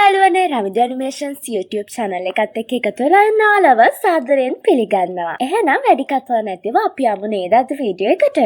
යාළුවනේ Ravidu animations YouTube channel එකත් එක්ක එකතු වෙලා ඉන්න ඔයාලව සාදරයෙන් පිළිගන්නවා. එහෙනම් වැඩි කතා නැතිව අපි යමු නේද අද වීඩියෝ එකට.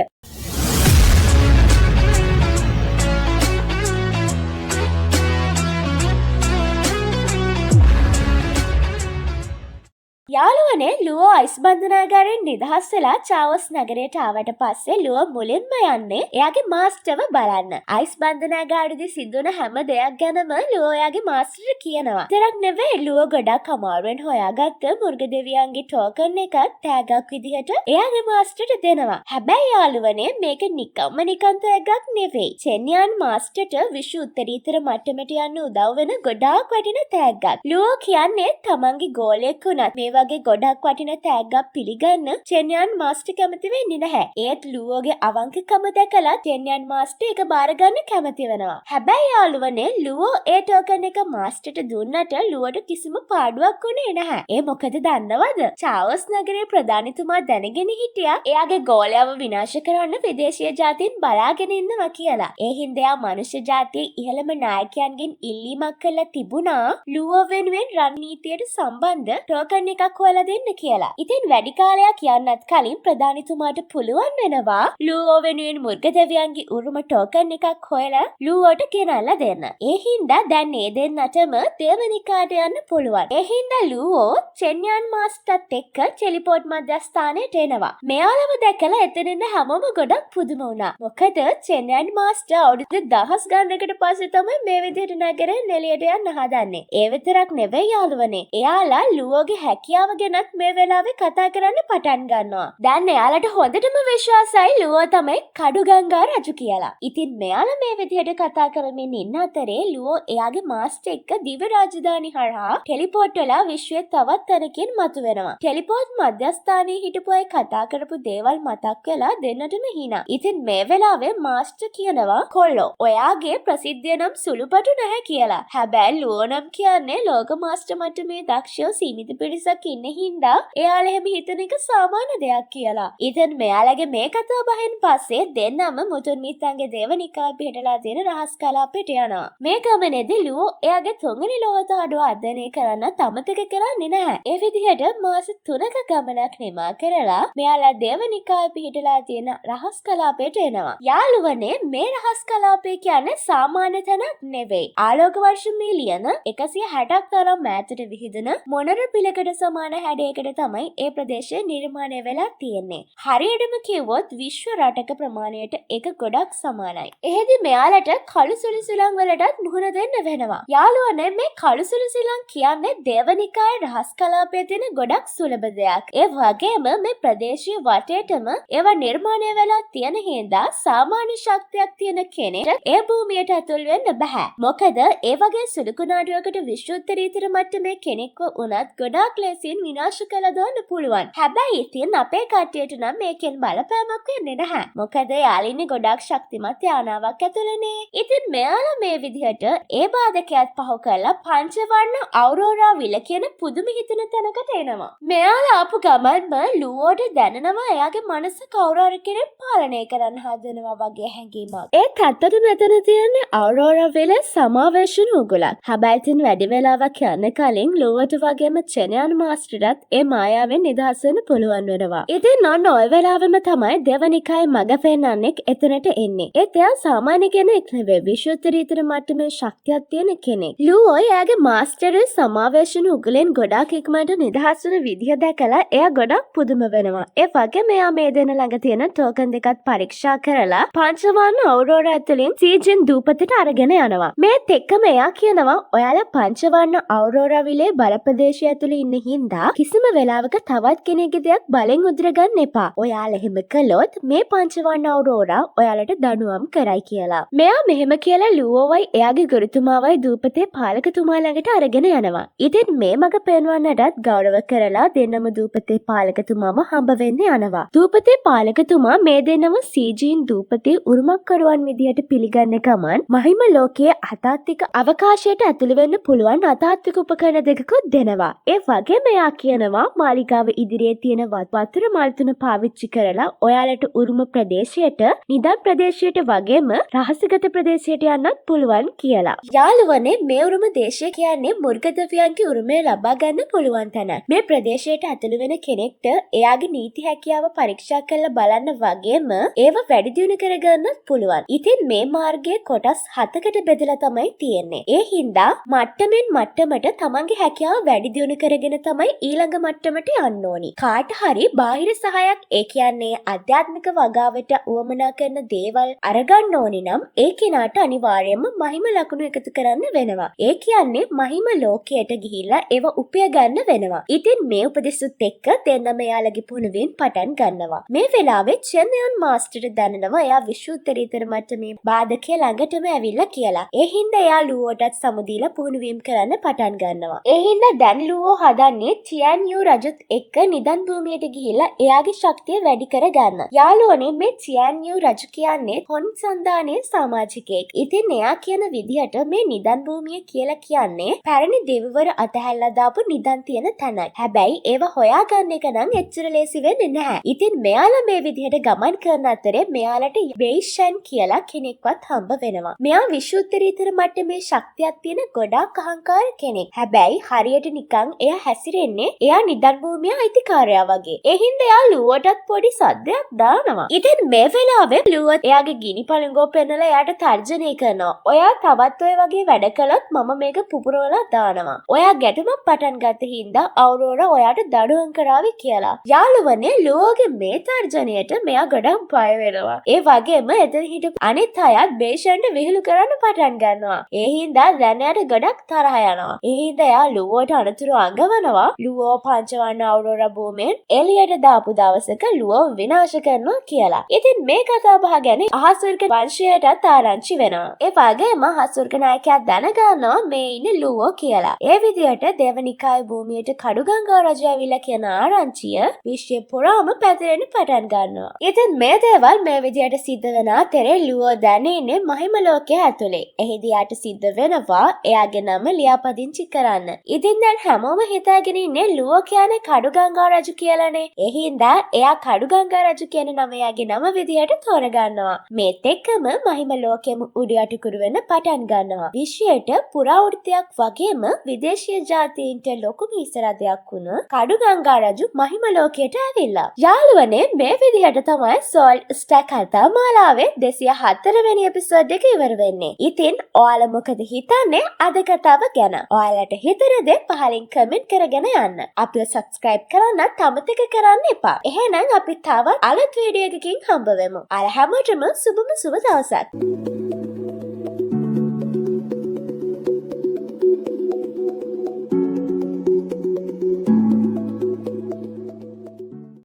යාළුවනේ ලුවෝ අයිස් බන්ධනාගාරයෙන් නිදහස් වෙලා චාවස් නගරයට ආවට පස්සේ ලුවෝ මුලින්ම යන්නේ එයාගේ මාස්ටර්ව බලන්න. අයිස් බන්ධනාගාරයේදී සිදුවන හැම දෙයක් ගැනම ලුවෝ එයාගේ මාස්ටර්ට කියනවා. ඒතරක් නෙවෙයි ලුවෝ ගොඩක් අමාරුවෙන් හොයාගත්ත මුර්ග දෙවියන්ගේ ටෝකන් එකක් ටැගක් විදිහට එයාගේ මාස්ටර්ට දෙනවා. හැබැයි යාළුවනේ මේක නිකන් ටැගක් නෙවෙයි. චෙන්යාන් මාස්ටර්ට විශ්ව උත්තරීතර මට්ටමට යන්න උදව් වෙන ගොඩාක් වටින ටැගක්. ලුවෝ කියන්නේ තමන්ගේ ගෝලයෙක් වුණත් මේ වගේ ගොඩක් වටින ටැග්ගක් පිළිගන්න චෙන්යාන් මාස්ටර් කැමති වෙන්නේ නැහැ. ඒත් ලුවෝගේ අවංකකම දැකලා චෙන්යාන් මාස්ටර් ඒක බාර ගන්න කැමති වෙනවා. හැබැයි යාළුවනේ ලුවෝ ඒ ටෝකන් එක මාස්ටර්ට දුන්නට ලුවෝට කිසිම පාඩුවක් වුණේ නැහැ. ඒ මොකද දන්නවද? චාවස් නගරේ ප්‍රධානිතුමා දැනගෙන හිටියා එයාගේ ගෝලයව විනාශ කරන්න විදේශීය ජාතීන් බලාගෙන ඉන්නවා කියලා. ඒ හින්දා මනුෂ්‍ය ජාතියේ ඉහළම නායකයන්ගෙන් ඉල්ලීමක් කළා තිබුණා ලුවෝ වෙනුවෙන් රණනීතියට සම්බන්ධ ටෝකන් එකක් හොයලා දෙන්න කියලා. ඉතින් වැඩි කාලයක් යන්නත් කලින් ප්‍රධානිතුමාට පුළුවන් වෙනවා ලුවෝ වෙනුවෙන් මුර්ග දෙවියන්ගේ උරුම ටෝකන් එකක් හොයලා ලුවෝට ගෙනල්ලා දෙන්න. ඒ හින්දා දැන් මේ දෙන්නටම දේවනිකාට යන්න පුළුවන්. ඒ හින්දා ලුවෝ චෙන්යාන් මාස්ටර්ත් එක්ක ටෙලිපෝට් මධ්‍යස්ථානයට එනවා. මෙයාලව දැකලා එතනින් හැමෝම ගොඩක් පුදුම වුණා. මොකද චෙන්යාන් මාස්ටර් අවුරුදු 1000 ගණනකට පස්සේ තමයි මේ විදිහට නගරෙන් එළියට යන්න හදන්නේ. ඒ විතරක් නෙවෙයි යාළුවනේ. එයාලා ලුවෝගේ හැකියාව ගැනත් මේ වෙලාවේ කතා කරන්න පටන් ගන්නවා. දැන් එයාලට හොඳටම විශ්වාසයි ලුවෝ තමයි කඩුගංගා රජු කියලා. ඉතින් මෙයාලා මේ විදිහට කතා කරමින් ඉන්න අතරේ ලුවෝ එයාගේ මාස්ටර් එක්ක දිව්‍ය රාජධානි හරහා ටෙලිපෝට් වෙලා විශ්වයේ තවත් තැනකින් මතුවෙනවා. ටෙලිපෝට් මධ්‍යස්ථානයේ හිටපු අය කතා කරපු දේවල් මතක් වෙලා දෙන්නටම හිනා. ඉතින් මේ වෙලාවේ මාස්ටර් කියනවා කොල්ලෝ ඔයාගේ ප්‍රසිද්ධිය නම් සුළුපටු නැහැ කියලා. හැබැයි ලුවෝ නම් කියන්නේ ලෝක මාස්ටර් මට්ටමේ දක්ෂයෝ සීමිත පිරිසක් ඉන්න හින්දා එයාලා එහෙම හිතන එක සාමාන්‍ය දෙයක් කියලා. ඉතින් මෙයාලගේ මේ කතාව බහින් පස්සේ දෙන්නම මුතුන් මිත්තන්ගේ දේවනිකාය පිටලා තියෙන රහස් කලාපයට යනවා. මේ ගමනේදී ලුවෝ එයාගේ තුන්වෙනි ලෝක අඩුව අධ්‍යයනය කරන්න අමතක කරන්නේ නැහැ. ඒ විදිහට මාස 3ක ගමනක් නිමා කරලා මෙයාලා දේවනිකාය පිටලා තියෙන රහස් කලාපයට එනවා. යාළුවනේ මේ රහස් කලාපය කියන්නේ සාමාන්‍ය තැනක් නෙවෙයි. ආලෝක වර්ෂ මිලියන 160ක් තරම් ඈතට විහිදුන මොනර පිලකට සමාන හැඩයකට තමයි ඒ ප්‍රදේශය නිර්මාණය වෙලා තියෙන්නේ. හරියටම කිව්වොත් විශ්ව රටක ප්‍රමාණයට ඒක ගොඩක් සමානයි. එහෙදි මෙයාලට කළු සුළු සුළං වලටත් මුහුණ දෙන්න වෙනවා. යාළුවනේ මේ කළු සුළු සුළං කියන්නේ දේවනිකායේ රහස් කලාපයේ තියෙන ගොඩක් සුලභ දෙයක්. ඒ වගේම මේ ප්‍රදේශීය වටේටම ඒවා නිර්මාණය වෙලා තියෙන හින්දා සාමාන්‍ය ශක්තියක් තියෙන කෙනෙක්ට ඒ භූමියට ඇතුල් වෙන්න බෑ. මොකද ඒ වගේ සුළු කුණාටුවකට විශ්ව උත්තරීතර මට්ටමේ කෙනෙක්ව උනත් ගොඩාක් ලේසියෙන් විනාශ කළා දාන්න පුළුවන්. හැබැයි ඉතින් අපේ කට්ටියට නම් මේකෙන් බලපෑමක් වෙන්නේ නැහැ. මොකද යාලින්නේ ගොඩාක් ශක්තිමත් යානාවක් ඇතුළේනේ. ඉතින් මෙයාලා මේ විදිහට ඒ බාධකයක් පහු කරලා පංචවර්ණ අවුරෝරා විල කියන පුදුම හිතෙන තැනකට එනවා. මෙයාලා ආපු ගමන්ම ලුවෝට දැනෙනවා එයාගේ මනස කවුරු හරි කෙනෙක් පාලනය කරන්න හදනවා වගේ හැඟීමක්. ඒත් ඇත්තට මෙතන තියෙන්නේ අවුරෝරා විල සමාවේශන උගලක්. හැබැයි ඉතින් වැඩි වෙලාවක් යන්න කලින් ලුවෝට වගේම චෙන්යාන් මාස්ටර්ටත් ඒ මායාවෙන් නිදහස් වෙන්න පුළුවන් වෙනවා. ඉතින් ඔන්න ඔය වෙලාවෙම තමයි දේවනිකායේ මග පෙන්නන්නෙක් එතනට එන්නේ. ඒත් එයා සාමාන්‍ය කෙනෙක් නෙවෙයි. විශ්ව උත්තරීතර මට්ටමේ ශක්තියක් තියෙන කෙනෙක්. ලුවෝ එයාගේ මාස්ටර් සමාවේශන උගලෙන් ගොඩාක් ඉක්මනට නිදහස් වෙන විදිහ දැකලා එයා ගොඩක් පුදුම වෙනවා. ඒ වගේම එයා මේ දෙන ළඟ තියෙන ටෝකන් දෙකත් පරීක්ෂා කරලා පංචවර්ණ අවුරෝරා ඇතුලින් සීජන් දූපතට අරගෙන යනවා. මේත් එක්කම එයා කියනවා ඔයාලා පංචවර්ණ අවුරෝරා විලේ බලප්‍රදේශය ඇතුලේ ඉන්න හින්දා කිසිම වෙලාවක තවත් කෙනෙක්ගේ දෙයක් බලෙන් උදුරගන්න එපා. ඔයාලා එහෙම කළොත් මේ පංචවර්ණ අවුරෝරා ඔයාලට දඬුවම් කරයි කියලා. මෙයා මෙහෙම කියලා ලුවෝවයි එයාගේ ගුරුතුමාවයි දූපතේ පාලකතුමා ළඟට අරගෙන යනවා. ඉතින් මේ මග පෙන්වන්නටත් ගෞරව කරලා දෙන්නම දූපතේ පාලකතුමාව හම්බ වෙන්න යනවා. දූපතේ පාලකතුමා මේ දෙන්නම සීජීන් දූපතේ උරුමකරුවන් විදියට පිළිගන්න ගමන් මහිම ලෝකයේ අතාත්වික අවකාශයට ඇතුළු වෙන්න පුළුවන් අතාත්වික උපකරණ දෙකකුත් දෙනවා. ඒ වගේම එයා කියනවා මාලිගාව ඉදිරියේ තියෙන වතුර මල් තුන පාවිච්චි කරලා ඔයාලට උරුම ප්‍රදේශයට නිදන් ප්‍රදේශයට වගේම රහසිගත ප්‍රදේශයට යන්නත් පුළුවන් කියලා. යාළුවනේ මේ උරුම දේශය කියන්නේ මුර්ගදවියන්ගේ උරුමය ලබා ගන්න පුළුවන් තැන. මේ ප්‍රදේශයට ඇතුළු වෙන කෙනෙක්ට එයාගේ නීති හැකියාව පරීක්ෂා කරලා බලන්න වගේම ඒව වැඩි දියුණු කරගන්නත් පුළුවන්. ඉතින් මේ මාර්ගයේ කොටස් 7කට බෙදලා තමයි තියෙන්නේ. ඒ හින්දා මට්ටමින් මට්ටමට තමන්ගේ හැකියාව වැඩි දියුණු කරගෙන තමයි ඊළඟ මට්ටමට යන්න ඕනි. කාට හරි බාහිර සහායක් ඒ කියන්නේ ආධ්‍යාත්මික වගාවට උවමනා කරන දේවල් අරගන්න ඕනි නම් ඒ කෙනාට අනිවාර්යයෙන්ම මහිම ලකුණු එකතු කරන්න වෙනවා. ඒ කියන්නේ මහිම ලෝකයට ගිහිල්ලා ඒව උපය ගන්න වෙනවා. ඉතින් මේ උපදෙසුත් එක්ක දෙන්න මෙයාලගේ පුහුණුවෙන් පටන් ගන්නවා. මේ වෙලාවේ චෙන්නයන් මාස්ටර් දැනනවා එයා විශ්වෝත්තරීතර මට්ටමේ බාධකයේ ළඟටම ඇවිල්ලා කියලා. ඒ හින්දා එයා ලුවෝටත් සමුදීලා පුහුණුවීම් කරන්න පටන් ගන්නවා. ඒ හින්දා දැන් ලුවෝ හදන්නේ චියන්යු රජුත් එක්ක නිදන් භූමියට ගිහිල්ලා එයාගේ ශක්තිය වැඩි කරගන්න. යාළුවනේ මේ චියන්යු රජු කියන්නේ හොන් සන්දානයේ සමාජිකයෙක්. ඉතින් එයා කියන විදිහට මේ නිදන් භූමිය කියලා කියන්නේ පැරණි දෙවිවර අතහැරලා දාපු නිදන් තියෙන තැනයි. හැබැයි ඒව හොයාගන්න එක නම් එච්චර ලේසි වෙන්නේ නැහැ. ඉතින් මෙයාලා මේ විදිහට ගමන් කරන අතරේ මෙයාලට බේෂන් කියලා කෙනෙක්වත් හම්බ වෙනවා. මෙයා විශ්වෝත්තරීතර මට්ටමේ ශක්තියක් තියෙන ගොඩාක් අහංකාර කෙනෙක්. හැබැයි හරියට නිකන් එයා හැසිරෙන්නේ එයා නිදන් භූමියේ අයිතිකාරයා වගේ. ඒ හින්දා එයා ලුවටත් පොඩි සද්දයක් දානවා. ඉතින් මේ වෙලාවේ ලුවත් එයාගේ ගිනි පළඟෝ පෙන්නලා එයාට තර්ජනය කරනවා. ඔයා තවත් ඔය වගේ වැඩ කළොත් මම මේක පුපුරවලා දානවා. ඔයා ගැටුමක් පටන් ගත්ත හින්දා අවුරෝරා ඔයාට දඩුවම් කරાવી කියලා. යාළුවනේ ලුවෝගේ මේ තර්ජනයට මෙයා ගොඩක් බය වෙනවා. ඒ වගේම එතන හිටපු අනිත් අයත් බේෂන්ට විහිළු කරන්න පටන් ගන්නවා. ඒ හින්දා දැන් එයාට ගොඩක් තරහ යනවා. ඒ හින්දා එයා ලුවෝට අනතුරු අඟවනවා. ලුවෝ පංචවර්ණ අවුරෝරා භූමියෙන් එළියට දාපු දවසක ලුවෝ විනාශ කරනවා කියලා. ඉතින් මේ කතා බහ ගැන අහසුර්ග වංශයටත් ආරංචි වෙනවා. ඒ වගේම අහසුර්ග නායකයා දැනගන්නවා මේ ඉන්නේ ලුවෝ කියලා. ඒ විදිහට දේවනිකාය භූමියට කඩුගංගා රජු ඇවිල්ලා කියන ආරංචිය විශ්වය පුරාම පැතිරෙන්න පටන් ගන්නවා. ඉතින් මේ දේවල් මේ විදිහට සිද්ධ වෙන අතරේ ලුවෝ දැනෙන්නේ මහිම ලෝකයේ ඇතුලේ. එහිදී යාට සිද්ධ වෙනවා එයාගේ නම ලියාපදිංචි කරන්න. ඉතින් දැන් හැමෝම හිතාගෙන ඉන්නේ ලුවෝ කියන්නේ කඩුගංගා රජු කියලානේ. ඒ හින්දා එයා කඩුගංගා රජු කියන නම එයාගේ නම විදිහට තෝරගන්නවා. මේත් එක්කම මහිම ලෝකෙම උඩු යටිකුරු වෙන්න පටන් ගන්නවා. විශ්වයට පුරාවෘත්තයක් වගේම විදේශීය ජාතීන්ට ලොකුම ඉස්සරහයක් වුණ කඩුගංගා රජු මහිම ලෝකයට ඇවිල්ලා. යාළුවනේ මේ විදිහට තමයි සෝල් ස්ටැක් කතා මාලාවේ 204 වෙනි එපිසෝඩ් එක ඉවර වෙන්නේ. ඉතින් ඔයාලා මොකද හිතන්නේ අද කතාව ගැන? ඔයාලට හිතන දේ පහලින් කමෙන්ට් කරගෙන යන්න. අපිව සබ්ස්ක්‍රයිබ් කරන්නත් අමතක කරන්න එපා. එහෙනම් අපි තවත් අලුත් වීඩියෝ එකකින් හම්බ වෙමු. අර හැමෝටම සුබම සුබ දවසක්.